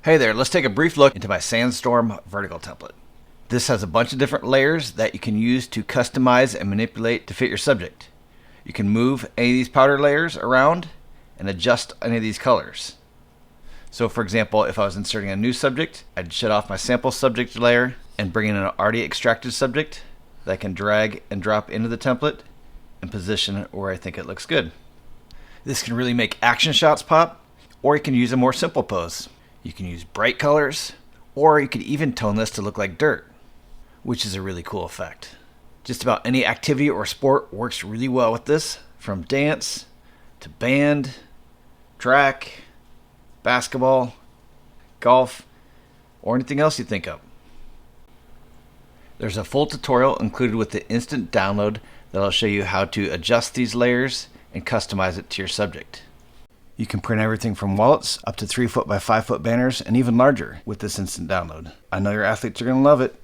Hey there, let's take a brief look into my Sandstorm vertical template. This has a bunch of different layers that you can use to customize and manipulate to fit your subject. You can move any of these powder layers around and adjust any of these colors. So for example, if I was inserting a new subject, I'd shut off my sample subject layer and bring in an already extracted subject that I can drag and drop into the template and position where I think it looks good. This can really make action shots pop, or you can use a more simple pose. You can use bright colors, or you could even tone this to look like dirt, which is a really cool effect. Just about any activity or sport works really well with this, from dance to band, track, basketball, golf, or anything else you think of. There's a full tutorial included with the instant download that'll show you how to adjust these layers and customize it to your subject. You can print everything from wallets up to 3 foot by 5 foot banners and even larger with this instant download. I know your athletes are going to love it.